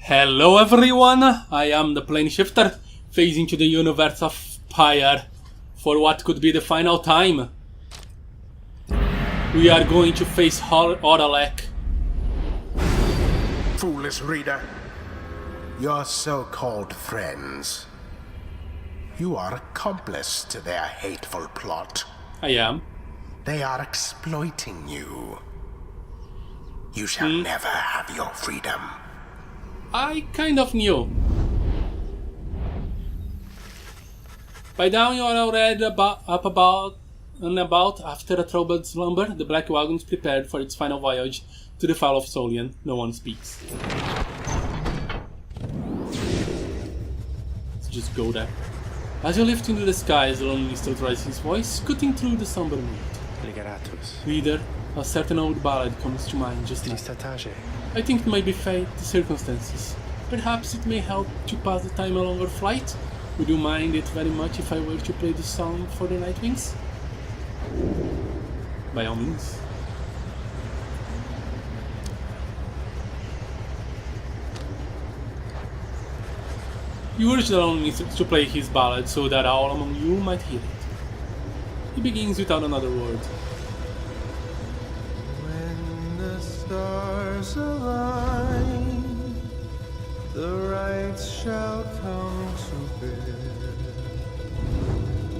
Hello everyone, I am the plane shifter, phasing to the universe of Pyre for what could be the final time. We are going to face Oralek. Foolish reader, your so-called friends. You are accomplice to their hateful plot. I am. They are exploiting you. You shall never have your freedom. I kind of knew. By now you are already about after a troubled slumber. The Black Wagon is prepared for its final voyage to the fall of Solian. No one speaks. Let's just go there. As you lift into the skies, the lonely still tries his voice, scooting through the somber mood. Reader, a certain old ballad comes to mind just now. I think it might be fate, the circumstances. Perhaps it may help to pass the time along our flight. Would you mind it very much if I were to play the song for the Nightwings? By all means. You urge the lonely to play his ballad so that all among you might hear it. He begins without another word. When the stars align, the rights shall come to bear.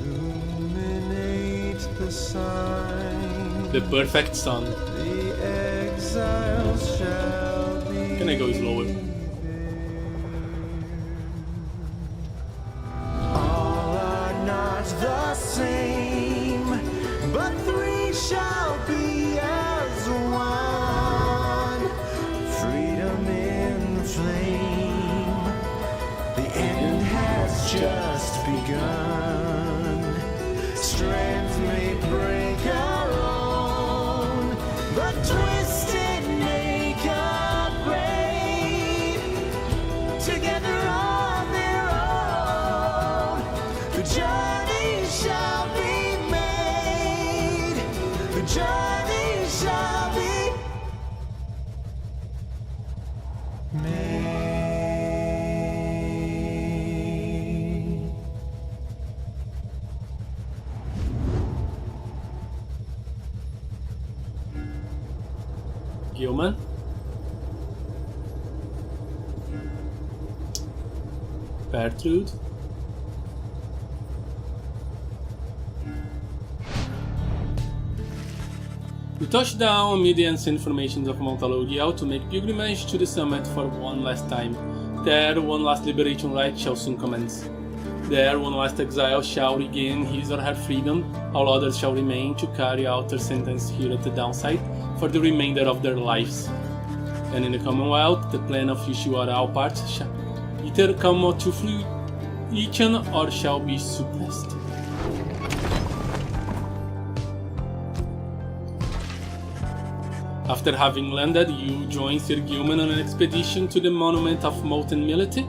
Illuminate the sign. The perfect sun. The exiles shall be. Can I go slower? All are not the same, but three shall be as one. Freedom in flame. The end has just begun. Strength may break our own, but twisted make upgrade. Together on their own, the journey shall be made. The journey shall be made. Human? Bertrude? You touch down amid the ancient formations of Mount Alodiel to make pilgrimage to the summit for one last time. There, one last liberation rite shall soon commence. There, one last exile shall regain his or her freedom. All others shall remain to carry out their sentence here at the downside for the remainder of their lives. And in the Commonwealth, the plan of which you are all part shall either come to fruition or shall be suppressed. After having landed, you join Sir Gilman on an expedition to the monument of Molten Mility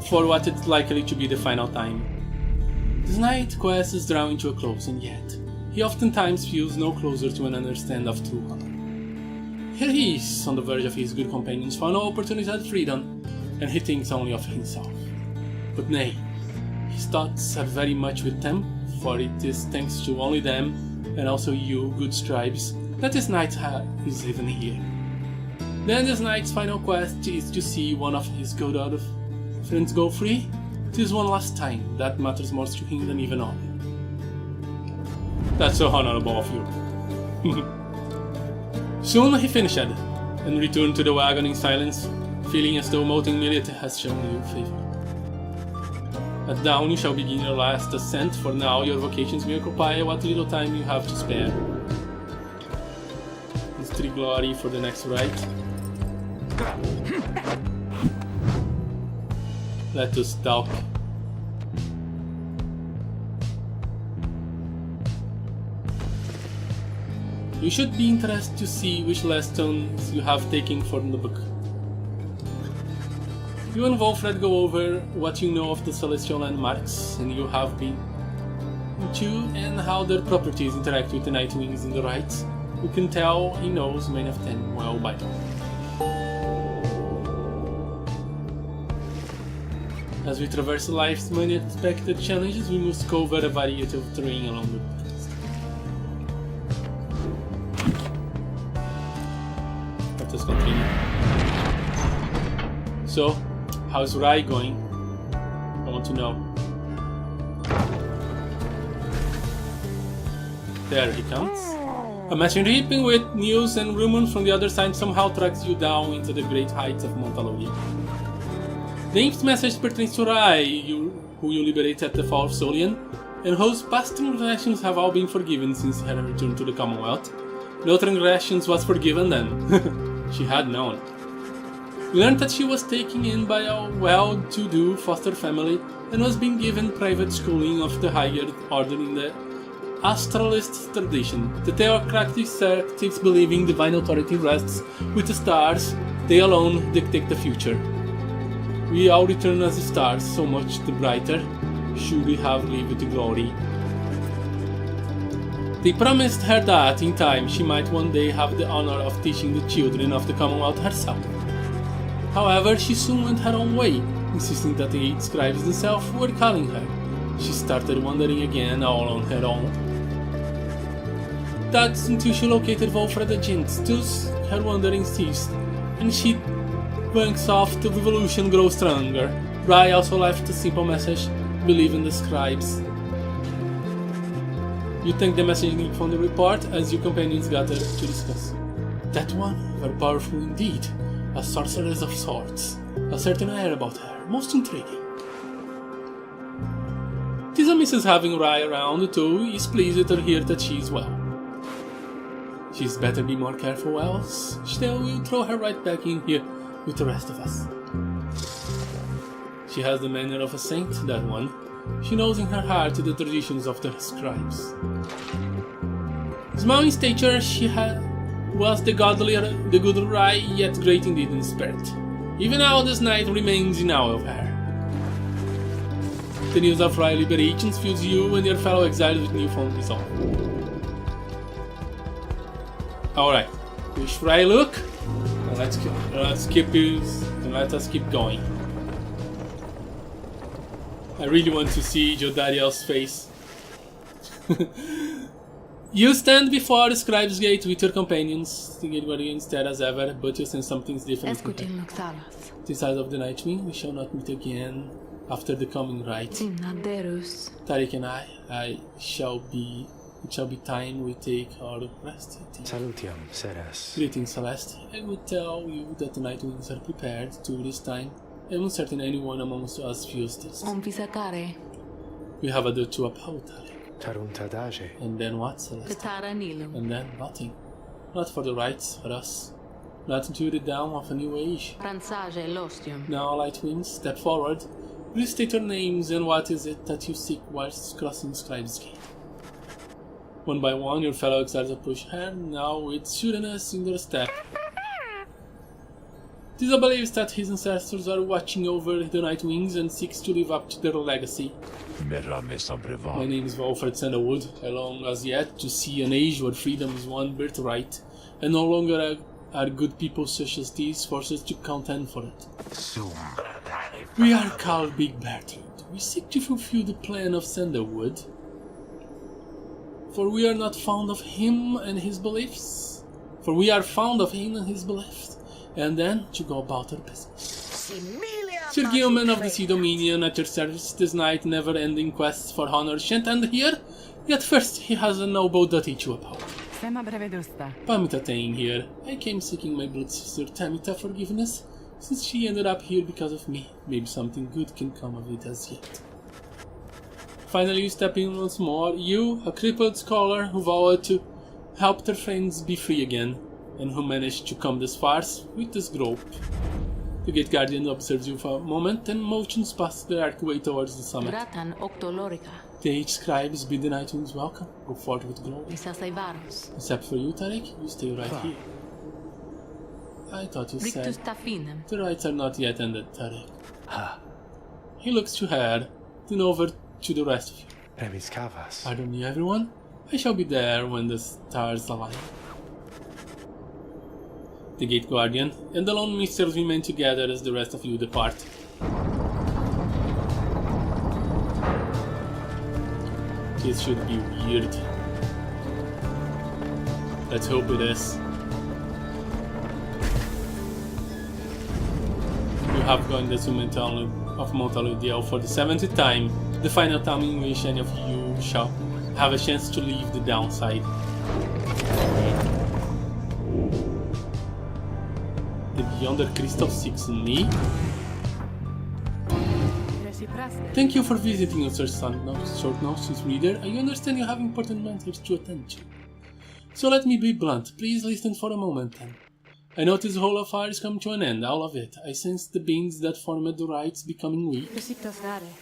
for what is likely to be the final time. This night quest is drawing to a close, and yet he oftentimes feels no closer to an understanding of true honor. Here he is, on the verge of his good companion's final opportunity at freedom, and he thinks only of himself. But nay, his thoughts are very much with them, for it is thanks to only them, and also you, good scribes, that this knight is even here. Then this knight's final quest is to see one of his good friends go free. It is one last time, that matters more to him than even honor. That's so honorable of you. Soon he finished, and returned to the wagon in silence, feeling as though Molten Millet has shown you favor. At dawn you shall begin your last ascent, for now your vocations may occupy what little time you have to spare. Is 3 glory for the next rite. Let us talk. You should be interested to see which lessons you have taken from the book. You and Wolfred go over what you know of the celestial landmarks, and you have been to, and how their properties interact with the Nightwings in the rites. You can tell he knows many of them well by now. As we traverse life's many unexpected challenges, we must cover a variety of terrain along the coast. Let us continue. So, how's Rai going? I want to know. There he comes. A machine reaping with news and rumors from the other side somehow tracks you down into the great heights of Montaloria. The inked message pertains to Rai, who you liberate at the fall of Solian, and whose past transgressions have all been forgiven since her return to the Commonwealth. No transgressions was forgiven then. She had known. We learned that she was taken in by a well-to-do foster family and was being given private schooling of the higher order in the Astralist tradition. The theocratic sects believing divine authority rests with the stars, they alone dictate the future. We all return as the stars, so much the brighter should we have lived the glory. They promised her that, in time, she might one day have the honor of teaching the children of the Commonwealth herself. However, she soon went her own way, insisting that the 8 scribes themselves were calling her. She started wandering again, all on her own. That's until she located Volfra the Gent. Thus, her wandering ceased, and she banks off the revolution grows stronger. Rai also left a simple message: believe in the scribes. You take the message from the report as your companions gather to discuss. That one, very powerful indeed, a sorceress of sorts. A certain air about her, most intriguing. Tisa misses having Rai around, though is pleased to hear that she is well. She's better be more careful, else still we'll throw her right back in here with the rest of us. She has the manner of a saint, that one. She knows in her heart the traditions of the scribes. Small in stature, she was the good Rai, yet great indeed in spirit. Even now this night remains in awe of her. The news of Rai liberations fills you and your fellow exiles with newfound resolve. Alright, wish Rai luck, and let us keep going. I really want to see Jodariel's face. You stand before the scribe's gate with your companions. The gate guardians stare as ever, but you sense something's different. This side of the Nightwing, we shall not meet again after the coming rite. Tariq and I shall be. It shall be time we take our rest. Salutiam, Ceres. Greetings, Celeste. I would tell you that the Nightwings are prepared to this time. I am certain anyone amongst us feels this. We have a duty to uphold, Tariq. And then what, Celeste? And then nothing. Not for the rights, for us. Not until the dawn of a new age. Now, Lightwings, step forward. Please state your names and what is it that you seek whilst crossing Scribe's Gate. One by one, your fellow exiles approach her, now with sureness in their step. Tisa believes that his ancestors are watching over the Nightwings and seeks to live up to their legacy. My name is Wilfred Sandalwood. I long as yet to see an age where freedom is one birthright, and no longer are good people such as these forced to contend for it. We are called Big Bertrand. We seek to fulfill the plan of Sandalwood. For we are not fond of him and his beliefs. And then to go about our business. Sir Gilman of the Sea Dominion, at your service this night, never-ending quests for honor shan't end here. Yet first he has a noble duty to uphold. Pamita staying here. I came seeking my blood sister Tamita forgiveness, since she ended up here because of me. Maybe something good can come of it as yet. Finally, you step in once more, you, a crippled scholar who vowed to help their friends be free again, and who managed to come this far with this grope. The Gate Guardian observes you for a moment and motions past the archway towards the summit. The 8 scribes bid the Nightwings welcome. Go forth with glory. Except for you, Tariq, you stay right here. I thought you said the rites are not yet ended, Tariq. He looks to her, then over to the rest of you. Pardon me, everyone. I shall be there when the stars align. The Gate Guardian and the lone misters remain together as the rest of you depart. This should be weird. Let's hope it is. You have gone to Mount Alodiel for the 70th time, the final time in which any of you shall have a chance to leave the downside. The Beyonder Crystal seeks me. Thank you for visiting us, short notice reader. I understand you have important matters to attend to. So let me be blunt. Please listen for a moment then. I notice the whole affair is coming to an end, all of it. I sense the beings that formed the rites becoming weak,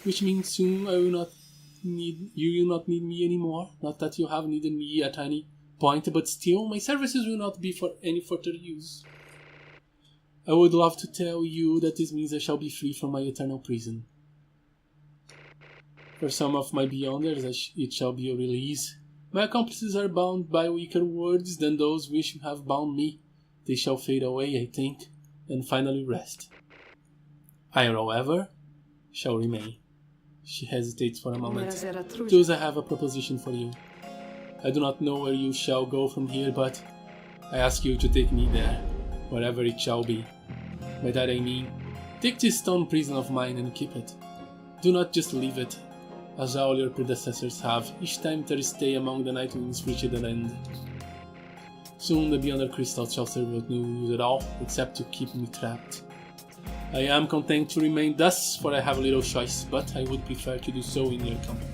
which means soon you will not need me anymore. Not that you have needed me at any point, but still, my services will not be for any further use. I would love to tell you that this means I shall be free from my eternal prison. For some of my Beyonders, it shall be a release. My accomplices are bound by weaker words than those which have bound me. They shall fade away, I think, and finally rest. I, however, shall remain. She hesitates for a moment. Thus I have a proposition for you. I do not know where you shall go from here, but I ask you to take me there, wherever it shall be. By that I mean, take this stone prison of mine and keep it. Do not just leave it, as all your predecessors have, each time their stay among the night winds reached an end. Soon the Beyonder Crystal shall serve with no use at all, except to keep me trapped. I am content to remain thus, for I have little choice, but I would prefer to do so in your company.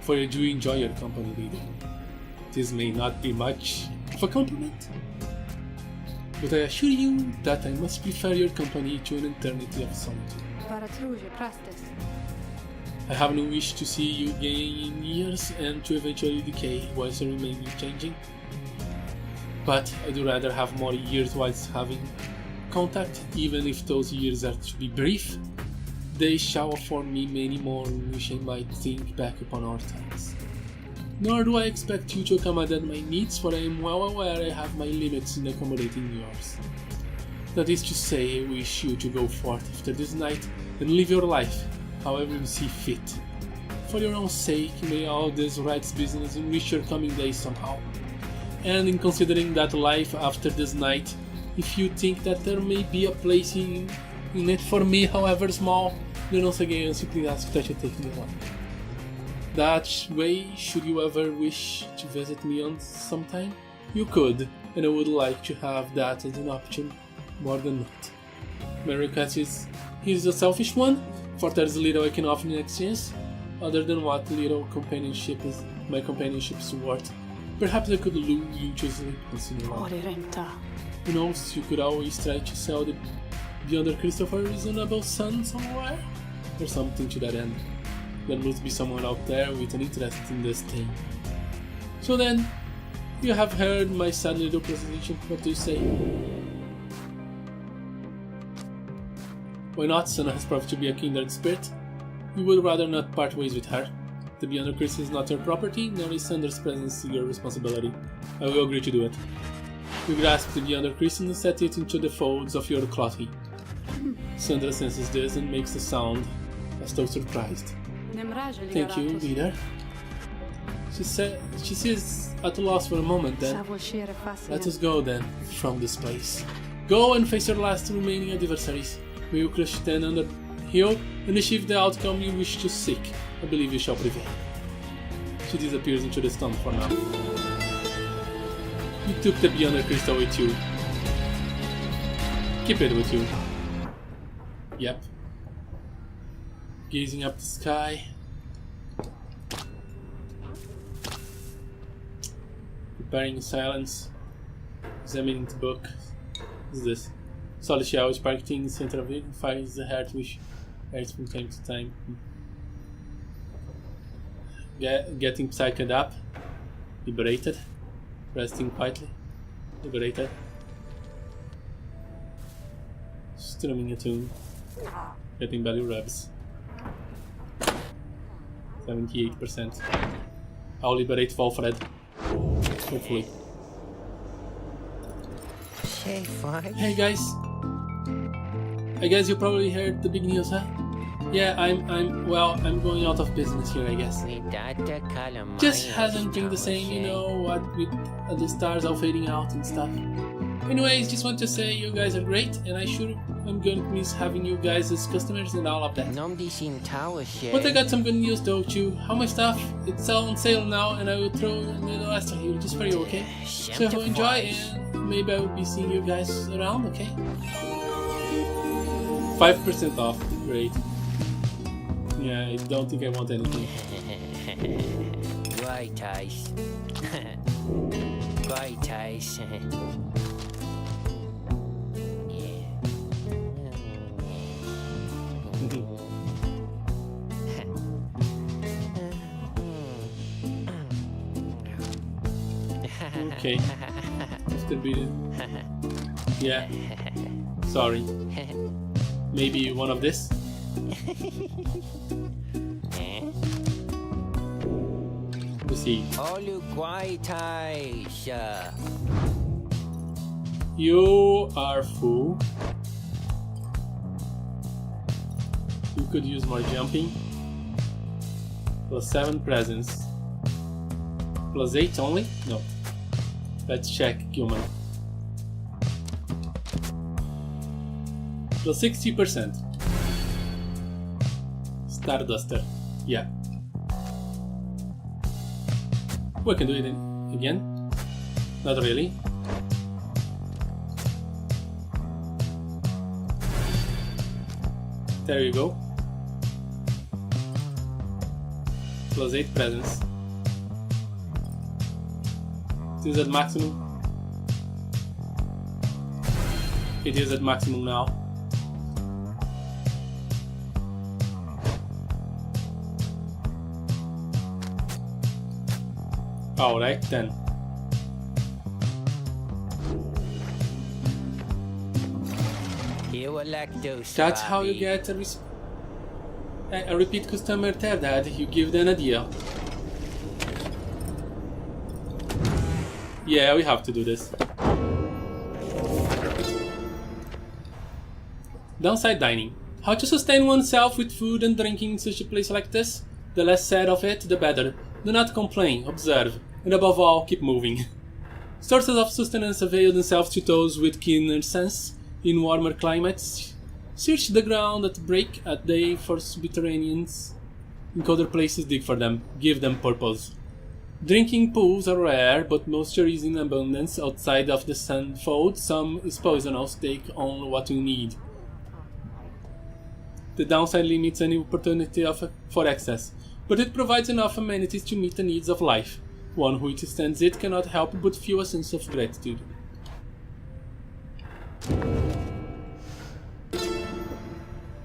For I do enjoy your company, reader. This may not be much of a compliment, but I assure you that I must prefer your company to an eternity of solitude. I have no wish to see you gain in years and to eventually decay whilst I remain changing. But I do rather have more years whilst having contact, even if those years are to be brief. They shall afford me many more in which I might think back upon our times. Nor do I expect you to accommodate my needs, for I am well aware I have my limits in accommodating yours. That is to say, I wish you to go forth after this night and live your life however you see fit. For your own sake, may all this rights business enrich your coming days somehow. And in considering that life after this night, if you think that there may be a place in it for me, however small, then once again I simply ask that you take me along. That way, should you ever wish to visit me on sometime, you could, and I would like to have that as an option more than not. My request is a selfish one, for there's little I can offer in exchange, other than what little my companionship is worth. Perhaps I could lure you to sleep once in a while. Who knows, you could always try to sell the Beyonder Crystal for a reasonable sum somewhere, or something to that end. There must be someone out there with an interest in this thing. So then, you have heard my sad little presentation. What do you say? Why not? Sana has proved to be a kindred spirit. You would rather not part ways with her. The Beyonder Crystal is not your property, nor is Sandra's presence your responsibility. I will agree to do it. You grasp the Beyonder Crystal and set it into the folds of your clothing. Sandra senses this and makes a sound, as though surprised. Thank you, leader. She seems at a loss for a moment then. Let us go then, from this place. Go and face your last remaining adversaries. We will crush them under hill and achieve the outcome you wish to seek. I believe you shall prevail. She disappears into the stone for now. You took the Beyonder Crystal with you. Keep it with you. Yep. Gazing up the sky. Preparing in silence. Examining the book. What is this? Solid shell is parked in the center of it and fires the heart which hurts from time to time. Getting psyched up. Liberated. Resting quietly. Liberated. Strumming a tune. Getting belly rubs. 78%. I'll liberate Valfred. Hopefully. Hey, fine. Hey guys. I guess you probably heard the big news, huh? Yeah, I'm going out of business here, I guess. Just hasn't been the same, you know, what with the stars all fading out and stuff. Anyways, just want to say you guys are great, and I'm going to miss having you guys as customers and all of that. But I got some good news though too. All my stuff, it's all on sale now, and I will throw a little extra here just for you, okay? So enjoy, and maybe I will be seeing you guys around, okay? 5% off, great. Yeah, I don't think I want anything. Quite nice. Quite nice. Okay. Mr. Beaten. Yeah. Sorry. Maybe one of this? Proceed. You are full. You could use more jumping. Plus 7 presence. Plus 8 only? No. Let's check, Gilman. Plus 60%. Starduster. Yeah. We can do it again. Not really. There you go. Plus 8 presence. It is at maximum. It is at maximum now. Alright then. That's how you get a repeat customer there, Dad. You give them a deal. Yeah, we have to do this. Downside dining. How to sustain oneself with food and drinking in such a place like this? The less said of it, the better. Do not complain, observe, and above all, keep moving. Sources of sustenance avail themselves to those with keener sense. In warmer climates, search the ground at break at day for subterraneans. In colder places, dig for them. Give them purpose. Drinking pools are rare, but moisture is in abundance outside of the sandfold. Some is poisonous. Take on what you need. The downside limits any opportunity for excess, but it provides enough amenities to meet the needs of life. One who withstands it cannot help but feel a sense of gratitude.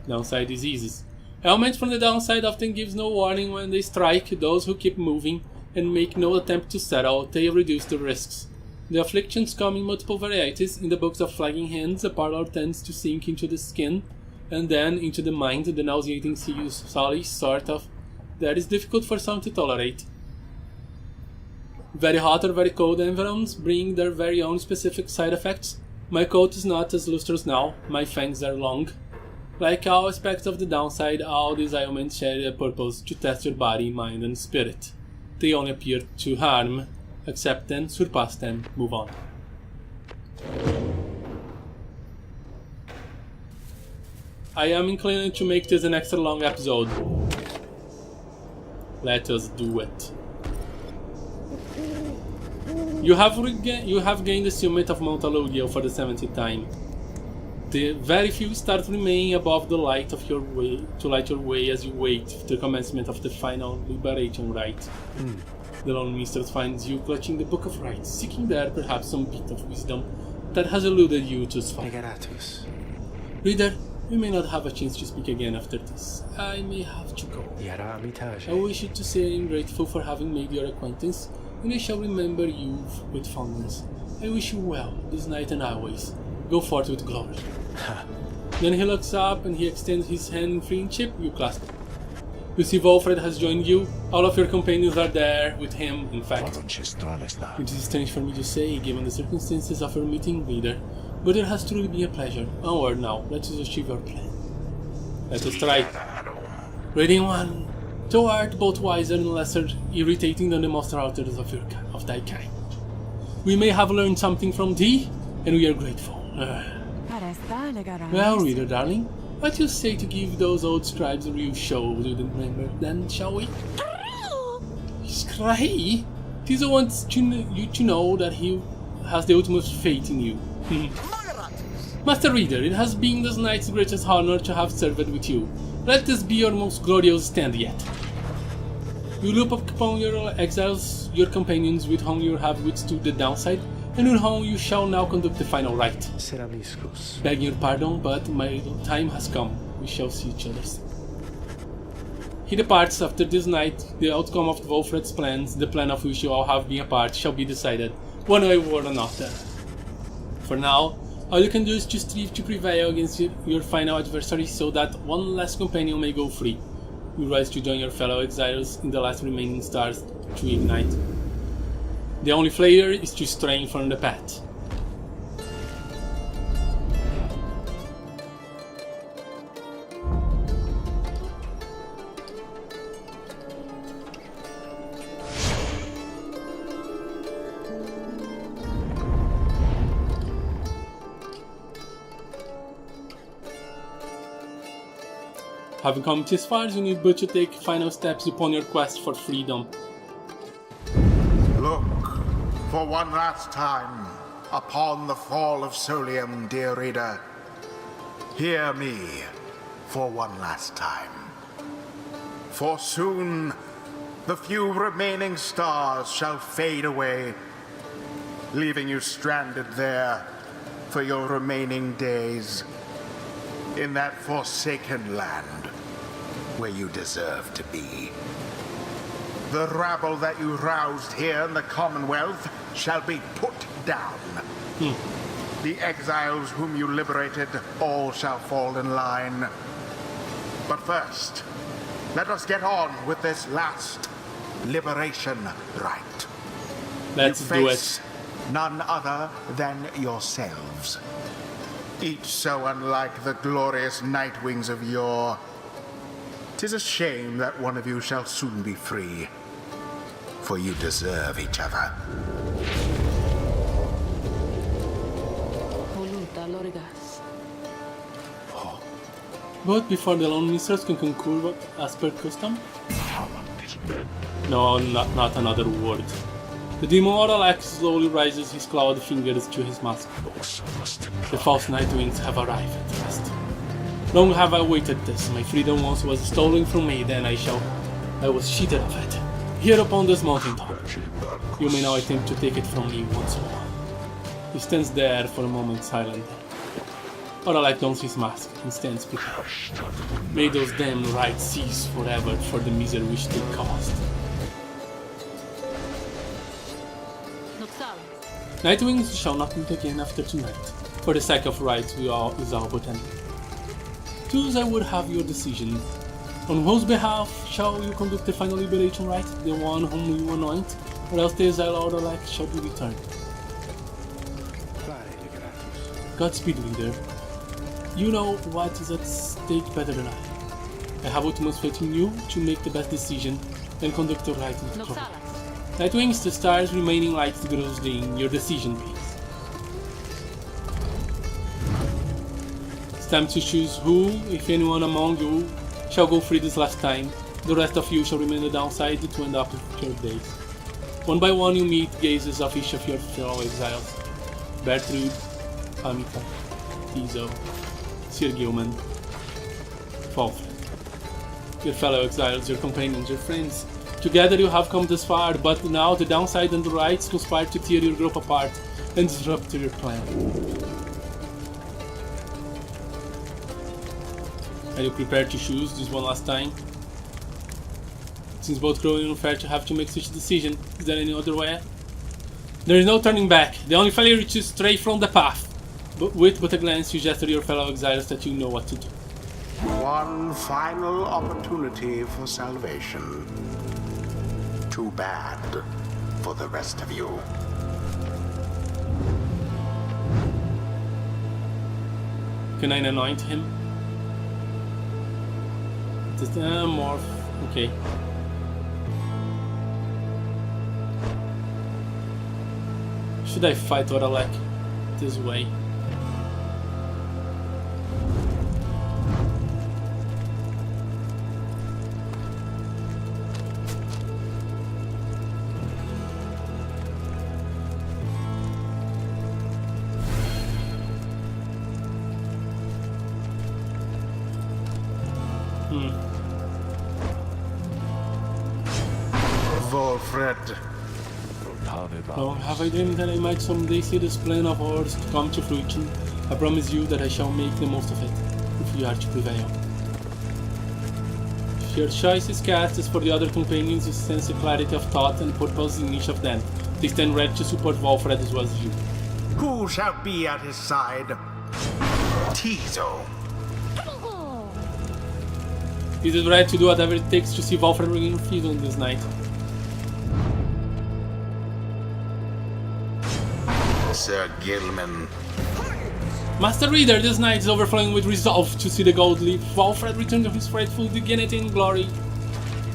Downside diseases. Ailments from the downside often gives no warning when they strike those who keep moving and make no attempt to settle. They reduce the risks. The afflictions come in multiple varieties. In the books of Flagging Hands, a parlor tends to sink into the skin and then into the mind, the nauseating solid sort of that is difficult for some to tolerate. Very hot or very cold environs bring their very own specific side effects. My coat is not as lustrous now, my fangs are long. Like all aspects of the downside, all these ailments share a purpose to test your body, mind and spirit. They only appear to harm. Accept them, surpass them, move on. I am inclined to make this an extra long episode. Let us do it. You have gained the summit of Mount Alogio for the 70th time. The very few stars remain above the light of your way to light your way as you wait for the commencement of the final liberation rite. The Lone Mistress finds you clutching the Book of Rites, seeking there perhaps some bit of wisdom that has eluded you thus far. Reader, we may not have a chance to speak again after this. I may have to go. I wish you to say I am grateful for having made your acquaintance, and I shall remember you with fondness. I wish you well, this night and always. Go forth with glory. Then he looks up and he extends his hand in friendship. You clasp. You see Wolfred has joined you. All of your companions are there with him, in fact. It is strange for me to say, given the circumstances of your meeting, reader, but it has truly been a pleasure. Onward now, let us achieve our plan. Let us try. Reading one, thou art both wiser and lesser irritating than the master authors of thy kind. We may have learned something from thee, and we are grateful. Well, reader darling, what do you say to give those old scribes a real show with remember then, shall we? Scry? Tis wants you to know that he has the utmost faith in you. Master Reader, it has been this night's greatest honor to have served with you. Let this be your most glorious stand yet. You look upon your exiles, your companions with whom you have withstood the downside, and with whom you shall now conduct the final rite. Seramiscus. Beg your pardon, but my time has come. We shall see each other soon. He departs after this night. The outcome of Wolfred's plans, the plan of which you all have been a part, shall be decided, one way or another. For now, all you can do is to strive to prevail against your final adversary so that one last companion may go free. You rise to join your fellow exiles in the last remaining stars to ignite. The only failure is to stray from the path. Having come this far, you need but to take final steps upon your quest for freedom. Look, for one last time, upon the fall of Solium, dear reader. Hear me for one last time. For soon, the few remaining stars shall fade away, leaving you stranded there for your remaining days, in that forsaken land where you deserve to be. The rabble that you roused here in the Commonwealth shall be put down. The exiles whom you liberated, all shall fall in line. But first, let us get on with this last liberation rite. Let's You do face it. none other than yourselves. Each so unlike the glorious Nightwings of yore. 'Tis a shame that one of you shall soon be free, for you deserve each other. But before the Lone Mistress can concur as per custom? No, not another word. The demon Oralax slowly raises his clawed fingers to his mask. The false Nightwings have arrived at last. Long have I waited this. My freedom once was stolen from me, then I was cheated of it. Here upon this mountaintop. You may now attempt to take it from me once more. He stands there for a moment silent. Oralax dons his mask and stands prepared. May those damned rites cease forever for the misery which they caused. Nightwings shall not meet again after tonight. For the sake of rights is all but ended. Thus I would have your decision. On whose behalf shall you conduct the final liberation rite? The one whom you anoint, or else the exiled Oralax shall be returned. Godspeed, reader. You know what is at stake better than I. I have utmost faith in you to make the best decision and conduct the rite with glory. Nightwings, the stars remaining lights grows in your decision, please. It's time to choose who, if anyone among you, shall go free this last time. The rest of you shall remain the downside to end up with your days. One by one you meet gazes of each of your fellow exiles. Bertrude, Amita, Tizo, Sir Gilman, Wolfred. Your fellow exiles, your companions, your friends. Together you have come this far, but now the downside and the rights conspire to tear your group apart and disrupt your plan. Are you prepared to choose this one last time? It seems both cruel and unfair to have to make such a decision. Is there any other way? There is no turning back. The only failure is to stray from the path. But with a glance you gesture to your fellow exiles that you know what to do. One final opportunity for salvation. Too bad for the rest of you. Can I anoint him? This morph. Okay. Should I fight Oralek this way? Wolfred. Oh, have I dreamed that I might someday see this plan of ours to come to fruition? I promise you that I shall make the most of it, if you are to prevail. If your choice is cast as for the other companions who sense the clarity of thought and purpose in each of them, they stand ready to support Wolfred as well as you. Who shall be at his side? Tizo. He is ready to do whatever it takes to see Wolfred regain freedom this night. Sir Gilman. Master Reader, this night is overflowing with resolve to see the gold leaf Wolfred return to his rightful dignity and glory.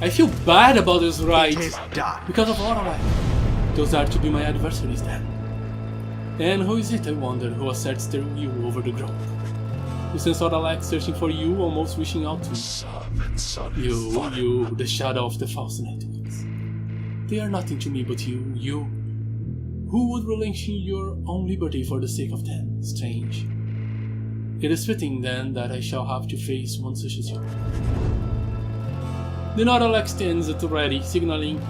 I feel bad about this right. It is done. Because of Oralek. Those are to be my adversaries then. And who is it, I wonder, who asserts their will over the grove? You sense Oralek searching for you, almost wishing out to you. You, the shadow of the fascinators. They are nothing to me but you. Who would relinquish your own liberty for the sake of them? Strange. It is fitting, then, that I shall have to face one such as you. Then Oralek stands at the ready, signaling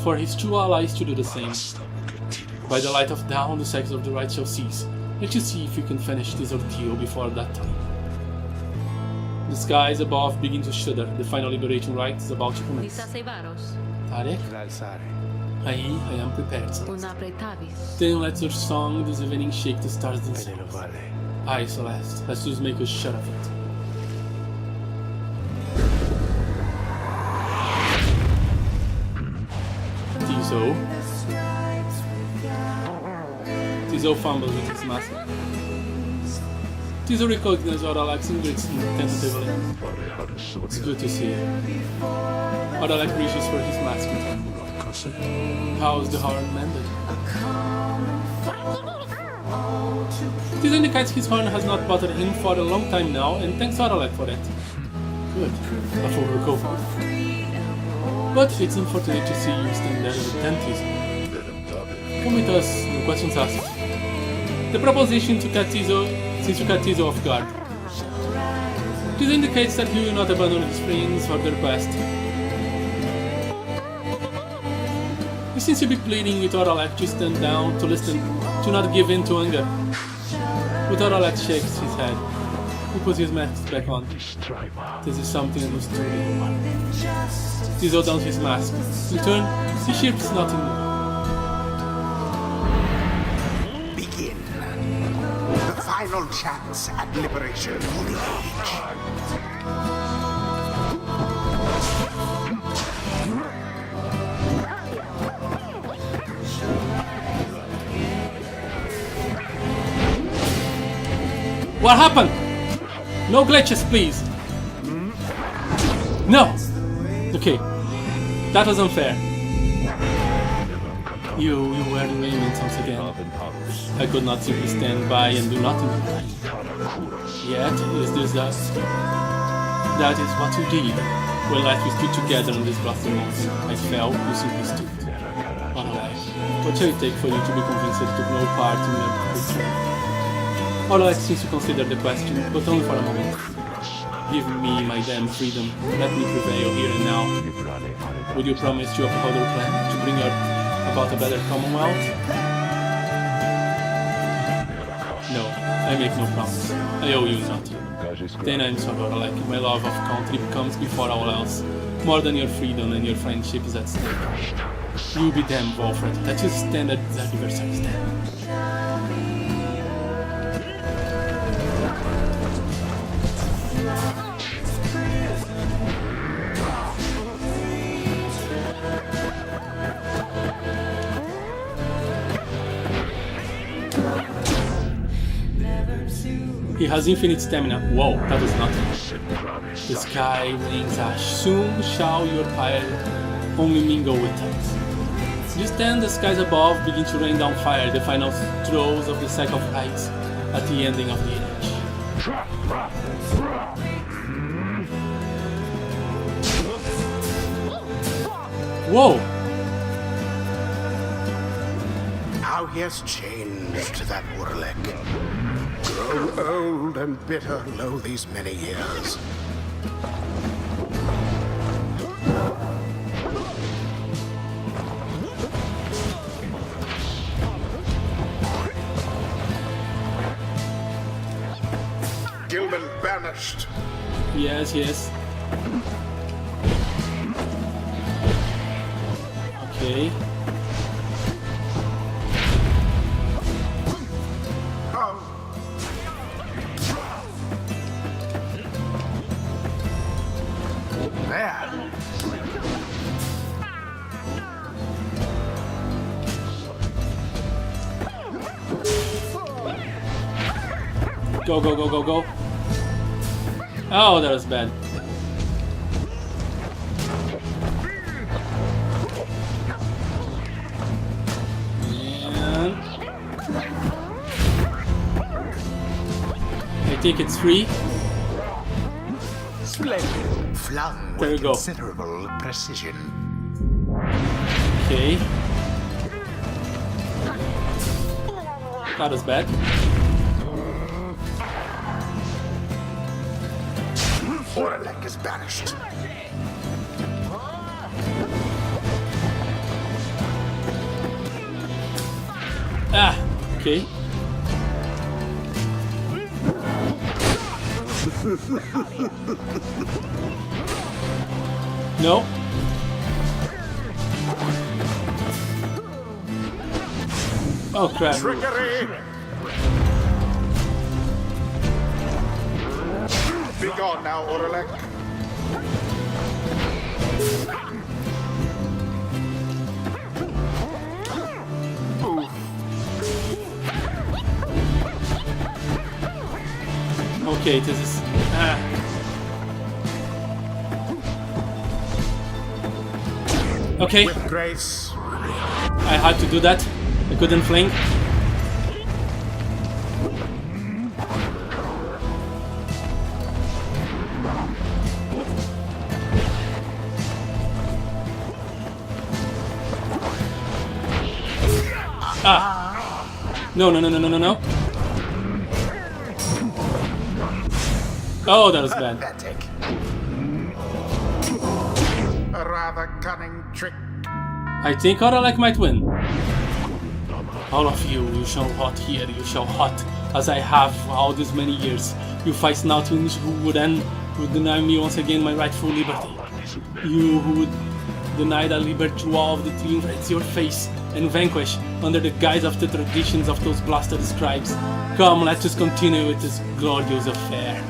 for his two allies to do the same. By the light of dawn, the seconds of the right shall cease. Let you see if you can finish this ordeal before that time. The skies above begin to shudder. The final liberation rite is about to commence. Tarek? I am prepared, Celeste. Then let your song this evening shake the stars themselves. Aye, Celeste, let's just make a shut of it. Tizo fumbles with his mask. Tizo recognizes Oralek's ingredients tentatively. It's good to see you. Oralek reaches for his mask. How's the horn mended? This indicates his horn has not bothered him for a long time now, and thanks Oralek for it. Good, a full recovery. But it's unfortunate to see you stand there with Tizo. Come with us, no questions asked. The proposition to catch Tizo seems to catch Tizo off guard. This indicates that he will not abandon his friends for their quest. He seems to be pleading with Oralek to stand down, to listen, to not give in to anger. But Oralek shakes his head. He puts his mask back on. This is something understood. Tizo dons his mask. In turn, he shifts nothing more. Begin. The final chance at liberation for the age. What happened? No glitches, please. No. Okay, that was unfair. You were the layman once again. I could not simply stand by and do nothing. Yet, is this that is what you did. When last we stood together on this grassy mountain, I fell, you simply stood. Oralek, what shall it take for you to be convinced to take no part in your victory? Oralek seems to consider the question, but only for a moment. Give me my damn freedom. Let me prevail here and now. Would you promise to uphold your plan, to bring about a better Commonwealth? No, I make no promise. I owe you nothing. Then I'm sorry, Oralek. My love of country comes before all else. More than your freedom and your friendship is at stake. You be damned, Wolfred. Let us stand at the adversary stand. He has infinite stamina. Whoa, that is nothing. The sky rings ash. Soon shall your pyre only mingle with it. Just then the skies above begin to rain down fire, the final throes of the sacrifice at the ending of the age. Whoa! How he has changed, that Urlek. Grown old and bitter, lo, these many years. Gilman banished. Yes, yes. Okay. There. Go, go, go, go, go. Oh, that was bad. And I think it's free. Splendid. Flung There with we go. considerable precision. Okay. That was bad. Urlek is banished. Ah, okay. No. Oh crap. Trickery! Be gone now, Urlek. Okay, this is... Ah. Okay, With grace. I had to do that. I couldn't fling. Ah! No, no, no, no, no, no, no. Oh, that was bad. Pathetic. A rather cunning trick. I think Oralek might win. All of you, you shall hot here, you shall hot, as I have all these many years. You fight Snoutlings who would deny me once again my rightful liberty. You who would deny the liberty to all of the triumphs your face and vanquish under the guise of the traditions of those blasted scribes. Come, let us continue with this glorious affair.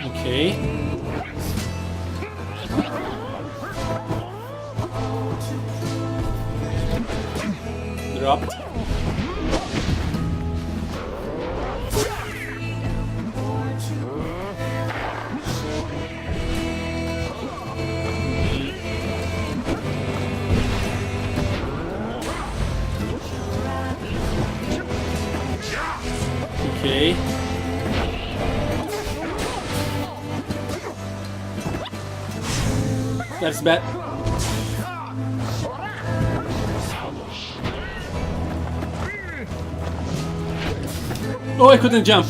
Okay. Dropped. Okay. That's bad. Oh, I couldn't jump.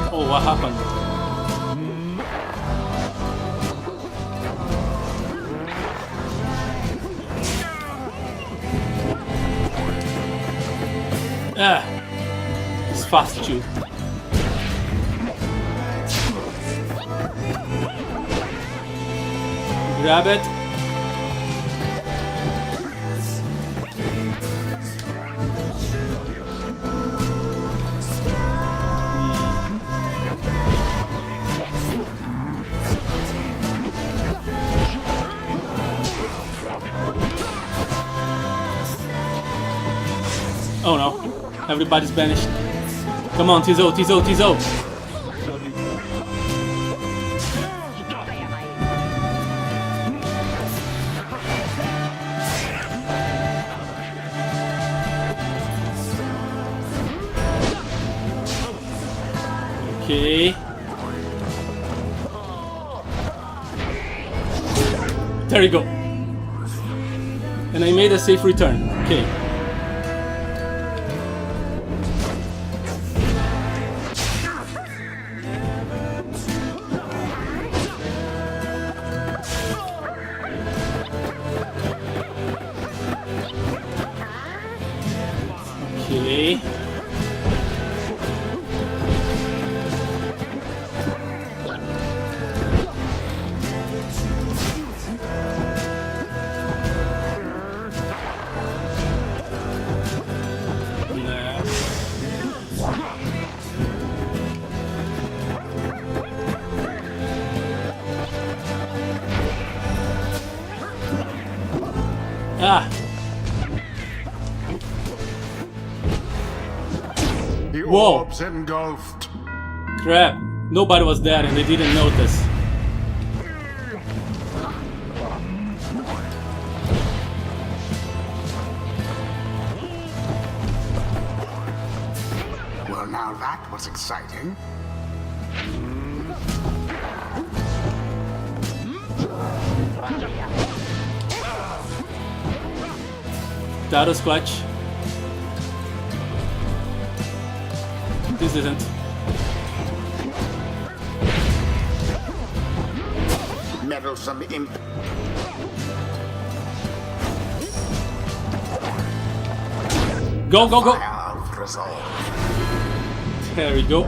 Oh, what happened? Ah, it's fast too. Grab it. Oh no, everybody's banished. Come on, Tizo, Tizo, Tizo. Okay. There you go. And I made a safe return. Okay. Okay. Ah! The Whoa. orb's engulfed. Crap! Nobody was there and they didn't notice. Well, now that was exciting. That was clutch. This isn't. Meddlesome imp. Go, go, go! Fire of resolve. There we go.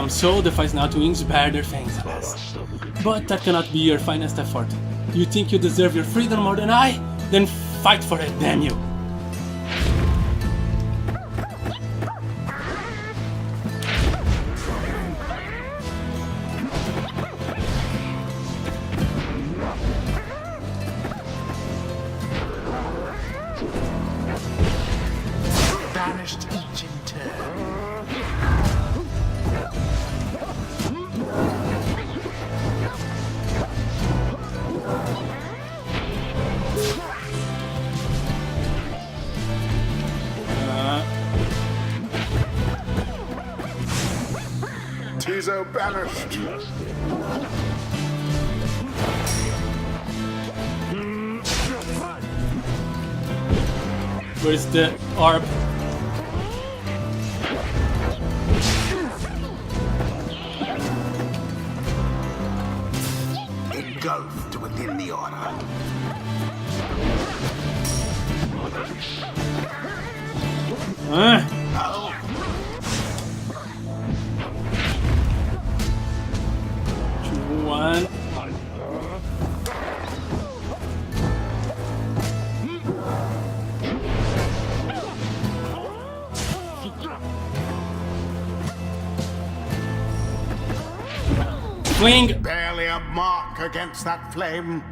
So the Five Snot Wings bear their fangs at last. But that cannot be your finest effort. You think you deserve your freedom more than I? Then fight for it, damn you! Banished each in turn. Tizo banished. Where's the orb? Engulfed within the order. One. Fling! Barely a mark against that flame.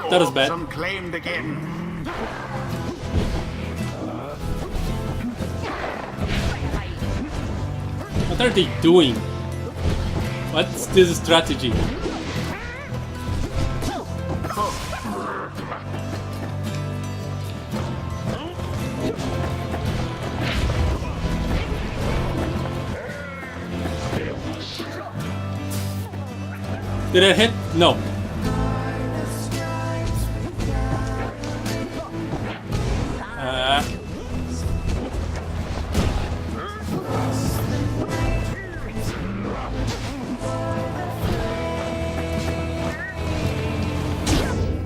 That was bad. Some claimed again. What are they doing? What's this strategy? Did it hit? No.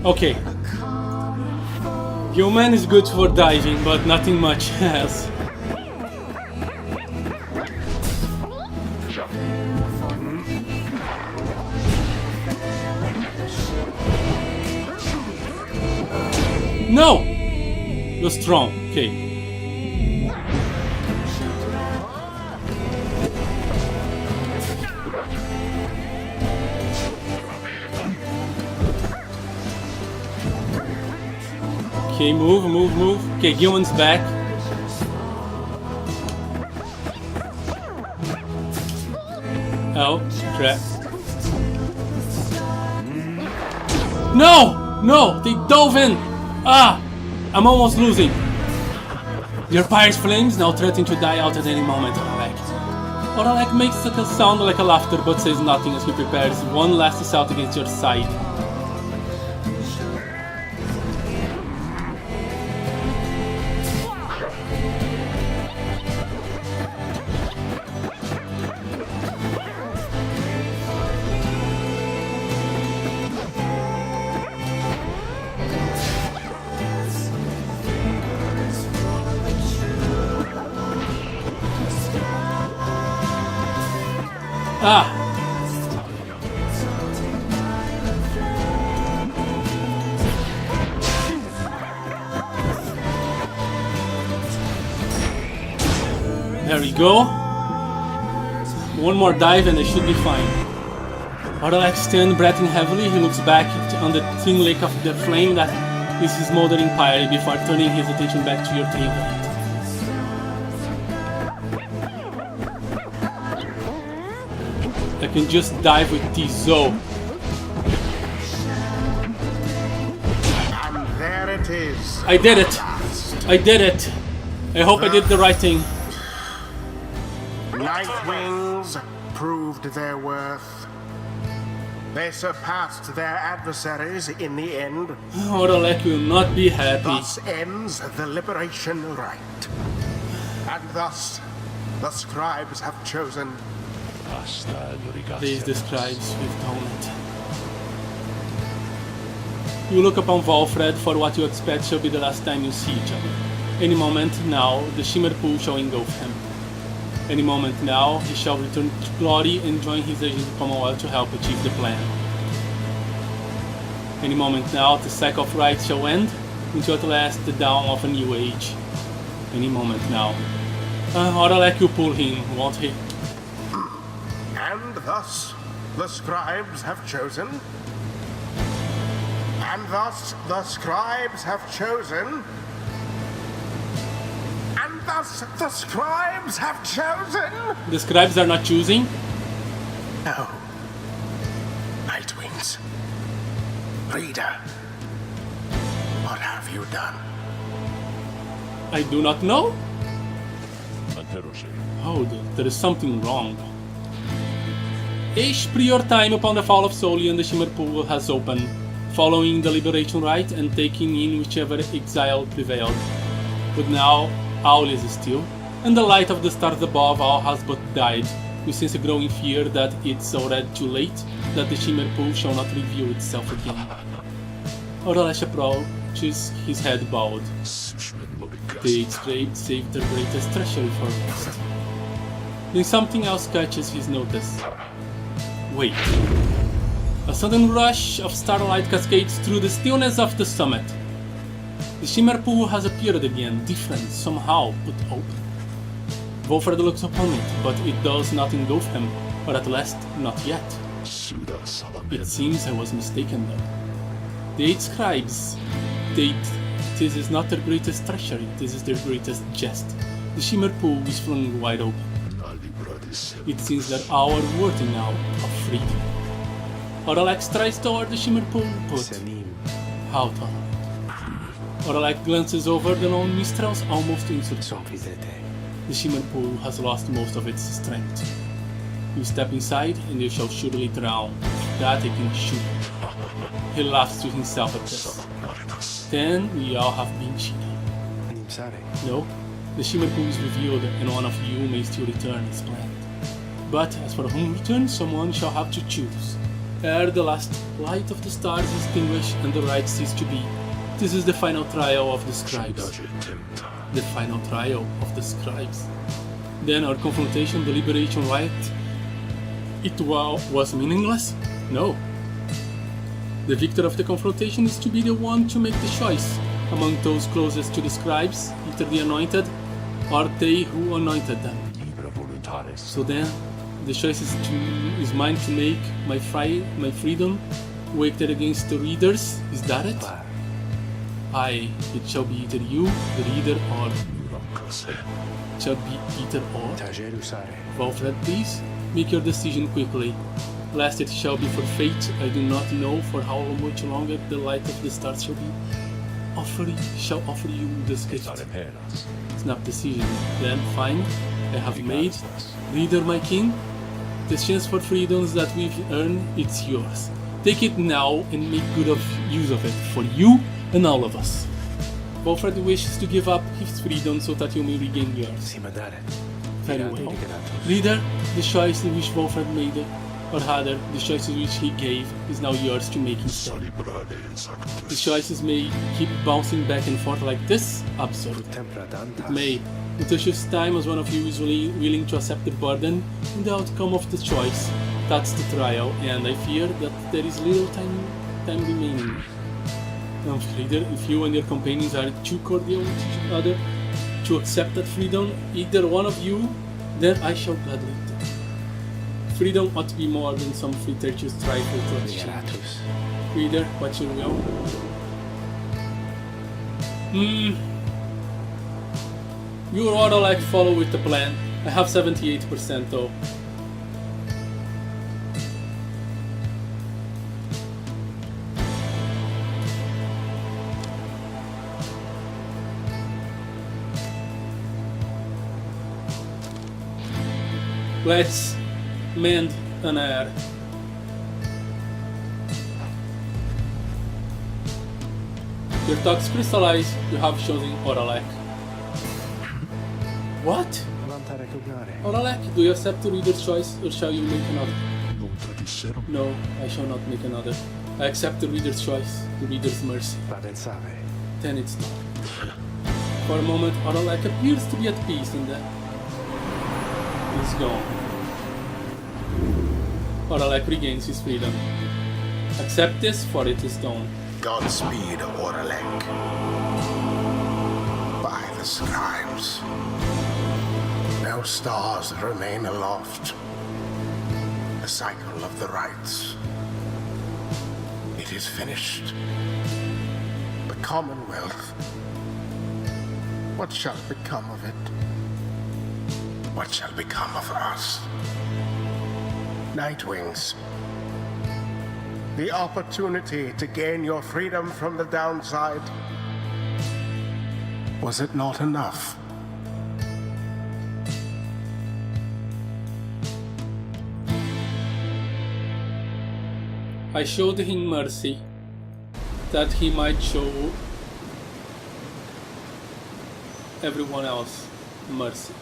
Okay. Human is good for diving, but nothing much else. No! You're strong. Okay. Okay, move. Okay, Gilman's back. Oh, crap. No! They dove in! Ah! I'm almost losing. Your Pyre's flames now threaten to die out at any moment, Oralek. Oralek makes a sound like a laughter but says nothing as he prepares one last assault against your side. Ah! There we go. One more dive and I should be fine. Oralek stands breathing heavily. He looks back on the thin lake of the flame that is his smoldering pyre before turning his attention back to your triumvirate. I can just dive with Tizo. And there it is. I did it! I did it! I hope I did the right thing. Nightwings proved their worth. They surpassed their adversaries in the end. Oralek will not be happy. Thus ends the liberation rite. And thus, the scribes have chosen. Please describe Swift Helmet. You look upon Valfred for what you expect shall be the last time you see each other. Any moment now, the Shimmer Pool shall engulf him. Any moment now, he shall return to glory and join his agent Commonwealth to help achieve the plan. Any moment now, the cycle of rights shall end, until at last the dawn of a new age. Any moment now. Oralek will pull him, won't he? And thus, the scribes have chosen. And thus, the scribes have chosen. And thus, the scribes have chosen. The scribes are not choosing. No. Nightwings. Reader. What have you done? I do not know. Oh, there is something wrong. Each prior time upon the fall of Solian, the Shimmer Pool has opened, following the liberation rite and taking in whichever exile prevailed. But now, all is still, and the light of the stars above all has but died. We sense a growing fear that it's already too late, that the Shimmer Pool shall not reveal itself again. Oralek approaches, his head bowed. The scraped saved their greatest treasure for rest. Then something else catches his notice. Wait. A sudden rush of starlight cascades through the stillness of the summit. The Shimmer Pool has appeared again, different, somehow, but open. Valfred looks upon it, but it does not engulf him, or at least, not yet. It seems I was mistaken though. The 8 scribes, this is not their greatest treasure, this is their greatest jest. The Shimmer Pool is flung wide open. It seems that our worthy now of freedom. Oralek strides toward the Shimmer Pool, but how tall? Oralek glances over the lone minstrels, almost insurmountable. The Shimmer Pool has lost most of its strength. You step inside and you shall surely drown. That I can shoot. He laughs to himself at this. Then we all have been cheated. No, the Shimmer Pool is revealed and one of you may still return as planned. But as for whom return, someone shall have to choose. Ere the last light of the stars is extinguished and the rite cease to be, this is the final trial of the scribes. The final trial of the scribes. Then our confrontation, the liberation rite, it was meaningless? No. The victor of the confrontation is to be the one to make the choice among those closest to the scribes, either the anointed or they who anointed them. So then, the choice is mine to make my freedom weighted against the readers. Is that it? Aye, it shall be either you, the reader, or... Shall be either or. Tajer usare. Wolfred, please, make your decision quickly. Lest it shall be for fate, I do not know for how much longer the light of the stars shall be. Shall offer you this gift. Snap decision. Then, fine, I have made. Reader, my king, the chance for freedoms that we've earned, it's yours. Take it now and make good use of it, for you and all of us. Wolfred wishes to give up his freedom so that you may regain yours. Si madare. Very well. Reader, the choice which Wolfred made, or rather, the choices which he gave, is now yours to make instead. The choices may keep bouncing back and forth like this? Absurd. It may. It issues time as one of you is willing to accept the burden and the outcome of the choice. That's the trial, and I fear that there is little time remaining. Reader, if you and your companions are too cordial with each other to accept that freedom, either one of you, then I shall gladly take it. Freedom ought to be more than some flirtatious trifle to exchange. Reader, what's your will? You ought to like follow with the plan. I have 78% though. Let's mend an air. Your thoughts crystallize, you have chosen Oralek. What? Oralek, do you accept the reader's choice or shall you make another? No, I shall not make another. I accept the reader's choice, the reader's mercy. Then it's not. For a moment, Oralek appears to be at peace and then he's gone. Oralek regains his freedom. Accept this, for it is done. Godspeed, Oralek. By the scribes, no stars remain aloft. The cycle of the rites. It is finished. The Commonwealth. What shall become of it? What shall become of us? Nightwings. The opportunity to gain your freedom from the downside. Was it not enough? I showed him mercy, that he might show everyone else mercy.